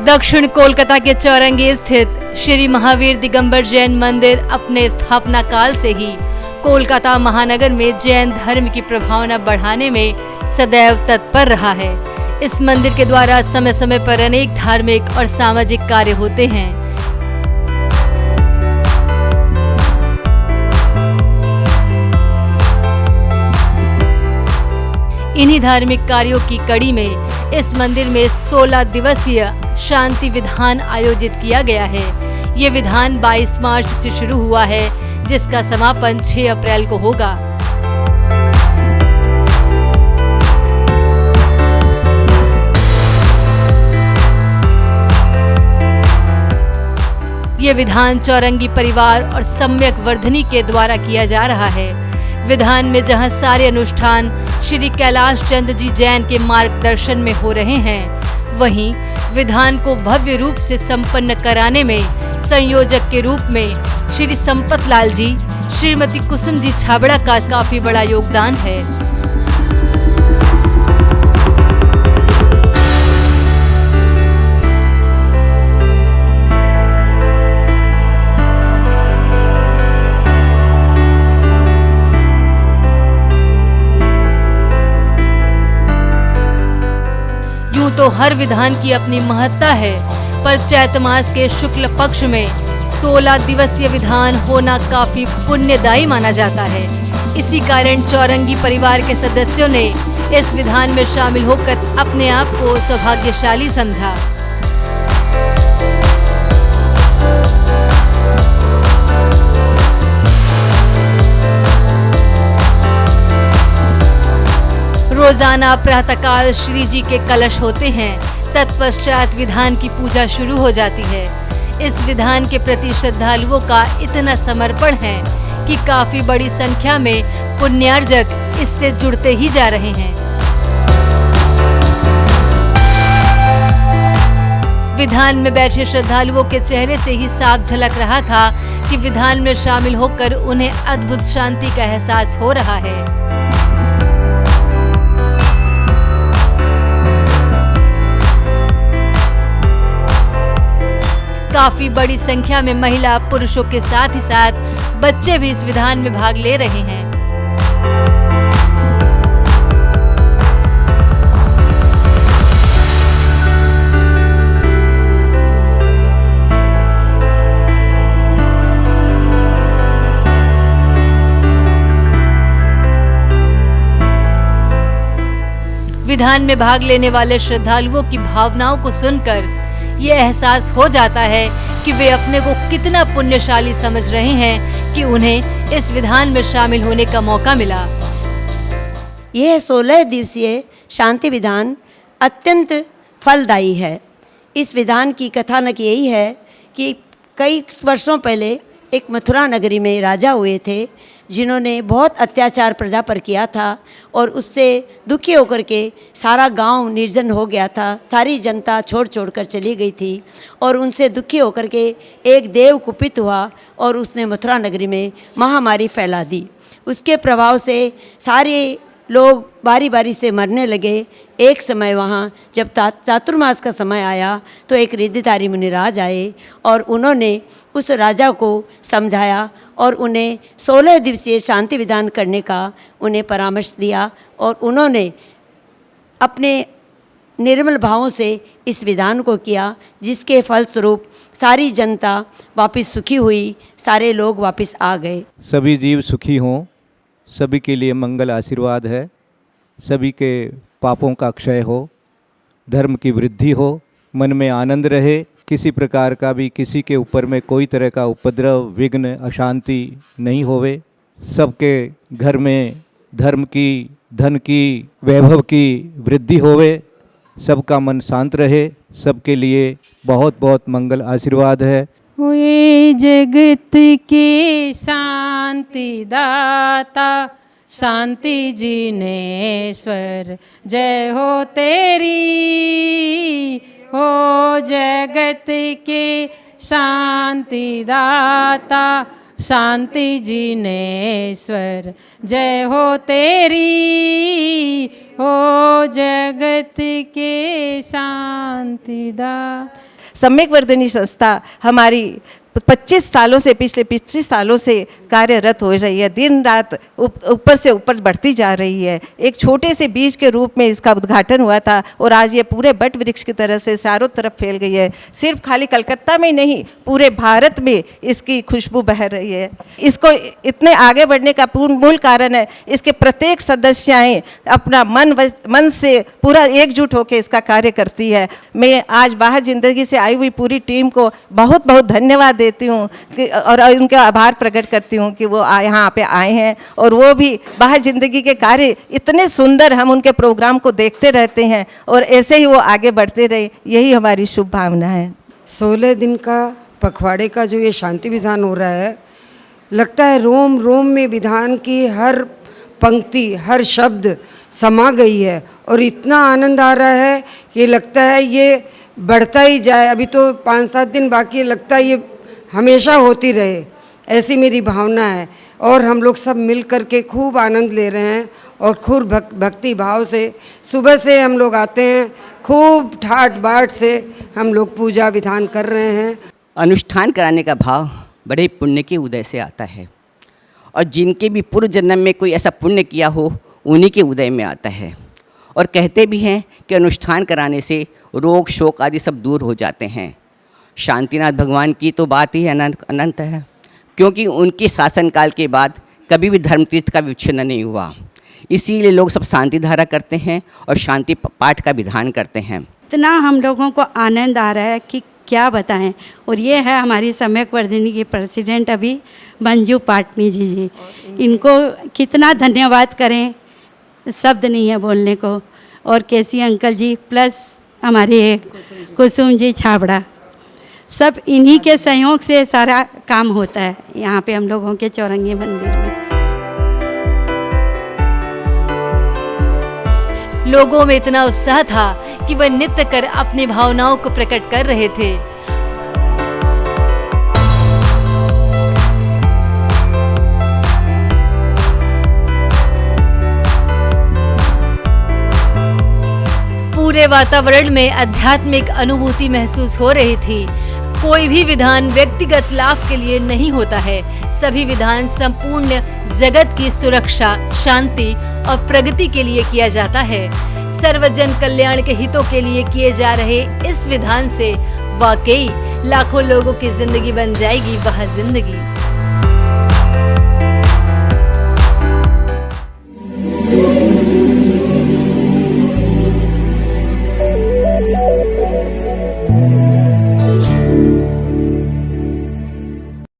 दक्षिण कोलकाता के चौरंगी स्थित श्री महावीर दिगंबर जैन मंदिर अपने स्थापना काल से ही कोलकाता महानगर में जैन धर्म की प्रभावना बढ़ाने में सदैव तत्पर रहा है। इस मंदिर के द्वारा समय समय पर अनेक धार्मिक और सामाजिक कार्य होते हैं। इन्हीं धार्मिक कार्यों की कड़ी में इस मंदिर में 16 दिवसीय शांति विधान आयोजित किया गया है। ये विधान 22 मार्च से शुरू हुआ है, जिसका समापन 6 अप्रैल को होगा। ये विधान चौरंगी परिवार और सम्यक वर्धनी के द्वारा किया जा रहा है। विधान में जहां सारे अनुष्ठान श्री कैलाश चंद्र जी जैन के मार्गदर्शन में हो रहे हैं, वहीं विधान को भव्य रूप से संपन्न कराने में संयोजक के रूप में श्री संपत लाल जी, श्रीमती कुसुम जी छाबड़ा का काफी बड़ा योगदान है। तो हर विधान की अपनी महत्ता है, पर चैत मास के शुक्ल पक्ष में 16 दिवसीय विधान होना काफी पुण्यदायी माना जाता है। इसी कारण चौरंगी परिवार के सदस्यों ने इस विधान में शामिल होकर अपने आप को सौभाग्यशाली समझा। रोजाना प्रातःकाल श्री जी के कलश होते हैं, तत्पश्चात विधान की पूजा शुरू हो जाती है। इस विधान के प्रति श्रद्धालुओं का इतना समर्पण है कि काफी बड़ी संख्या में पुण्यार्जक इससे जुड़ते ही जा रहे हैं। विधान में बैठे श्रद्धालुओं के चेहरे से ही साफ झलक रहा था कि विधान में शामिल होकर उन्हें अद्भुत शांति का एहसास हो रहा है। काफी बड़ी संख्या में महिला पुरुषों के साथ ही साथ बच्चे भी इस विधान में भाग ले रहे हैं। विधान में भाग लेने वाले श्रद्धालुओं की भावनाओं को सुनकर ये एहसास हो जाता है कि वे अपने को कितना पुण्यशाली समझ रहे हैं कि उन्हें इस विधान में शामिल होने का मौका मिला। यह 16 दिवसीय शांति विधान अत्यंत फलदायी है। इस विधान की कथानक यही है कि कई वर्षों पहले एक मथुरा नगरी में राजा हुए थे, जिन्होंने बहुत अत्याचार प्रजा पर किया था और उससे दुखी होकर के सारा गांव निर्जन हो गया था। सारी जनता छोड़ छोड़ कर चली गई थी और उनसे दुखी होकर के एक देव कुपित हुआ और उसने मथुरा नगरी में महामारी फैला दी। उसके प्रभाव से सारे लोग बारी बारी से मरने लगे। एक समय वहाँ जब चातुर्मास का समय आया तो एक रिद्धिधारी मुनिराज आए और उन्होंने उस राजा को समझाया और उन्हें 16 दिवसीय शांति विधान करने का उन्हें परामर्श दिया और उन्होंने अपने निर्मल भावों से इस विधान को किया, जिसके फलस्वरूप सारी जनता वापस सुखी हुई, सारे लोग वापस आ गए। सभी जीव सुखी हों, सभी के लिए मंगल आशीर्वाद है, सभी के पापों का क्षय हो, धर्म की वृद्धि हो, मन में आनंद रहे, किसी प्रकार का भी किसी के ऊपर में कोई तरह का उपद्रव, विघ्न, अशांति नहीं होवे। सबके घर में धर्म की, धन की, वैभव की वृद्धि होवे, सबका मन शांत रहे, सबके लिए बहुत बहुत मंगल आशीर्वाद है। हुए जगत के शांति दाता, शांति जिनेश्वर, जय हो तेरी। हो जगत के शांति दाता, शांति जिनेश्वर, जय हो तेरी। हो जगत के शांति दाता। सम्यक वर्धिनी संस्था हमारी 25 सालों से, पिछले 25 सालों से कार्यरत हो रही है। दिन रात ऊपर से ऊपर बढ़ती जा रही है। एक छोटे से बीज के रूप में इसका उद्घाटन हुआ था और आज ये पूरे बट वृक्ष की तरफ से चारों तरफ फैल गई है। सिर्फ खाली कलकत्ता में नहीं, पूरे भारत में इसकी खुशबू बह रही है। इसको इतने आगे बढ़ने का मूल कारण है इसके प्रत्येक सदस्याएँ अपना मन से पूरा एकजुट होकर इसका कार्य करती है। मैं आज बाहर जिंदगी से आई हुई पूरी टीम को बहुत बहुत धन्यवाद देती हूँ और उनका आभार प्रकट करती हूँ कि वो यहाँ पे आए हैं और वो भी बाहर जिंदगी के कार्य इतने सुंदर, हम उनके प्रोग्राम को देखते रहते हैं और ऐसे ही वो आगे बढ़ते रहे, यही हमारी शुभ भावना है। 16 दिन का पखवाड़े का जो ये शांति विधान हो रहा है, लगता है रोम रोम में विधान की हर पंक्ति, हर शब्द समा गई है और इतना आनंद आ रहा है कि लगता है ये बढ़ता ही जाए। अभी तो 5-7 दिन बाकी है, लगता है ये हमेशा होती रहे, ऐसी मेरी भावना है। और हम लोग सब मिल कर के खूब आनंद ले रहे हैं और खूब भक्ति भाव से सुबह से हम लोग आते हैं, खूब ठाट बाट से हम लोग पूजा विधान कर रहे हैं। अनुष्ठान कराने का भाव बड़े पुण्य के उदय से आता है और जिनके भी पूर्व जन्म में कोई ऐसा पुण्य किया हो उन्हीं के उदय में आता है। और कहते भी हैं कि अनुष्ठान कराने से रोग शोक आदि सब दूर हो जाते हैं। शांतिनाथ भगवान की तो बात ही अनंत है, क्योंकि उनके शासनकाल के बाद कभी भी धर्मतीर्थ का विच्छिन्न नहीं हुआ। इसीलिए लोग सब शांति धारा करते हैं और शांति पाठ का विधान करते हैं। इतना हम लोगों को आनंद आ रहा है कि क्या बताएं। और ये है हमारी सम्यक वर्धिनी की प्रेसिडेंट अभी मंजू पाटनी जी। इनको कितना धन्यवाद करें, शब्द नहीं है बोलने को। और केसी अंकल जी प्लस हमारे कुसुम जी छाबड़ा, सब इन्हीं के सहयोग से सारा काम होता है यहाँ पे हम लोगों के चौरंगी मंदिर में। लोगों में इतना उत्साह था कि वह नृत्य कर अपनी भावनाओं को प्रकट कर रहे थे। पूरे वातावरण में आध्यात्मिक अनुभूति महसूस हो रही थी। कोई भी विधान व्यक्तिगत लाभ के लिए नहीं होता है, सभी विधान संपूर्ण जगत की सुरक्षा, शांति और प्रगति के लिए किया जाता है। सर्वजन कल्याण के हितों के लिए किए जा रहे इस विधान से वाकई लाखों लोगों की जिंदगी बन जाएगी वह जिंदगी।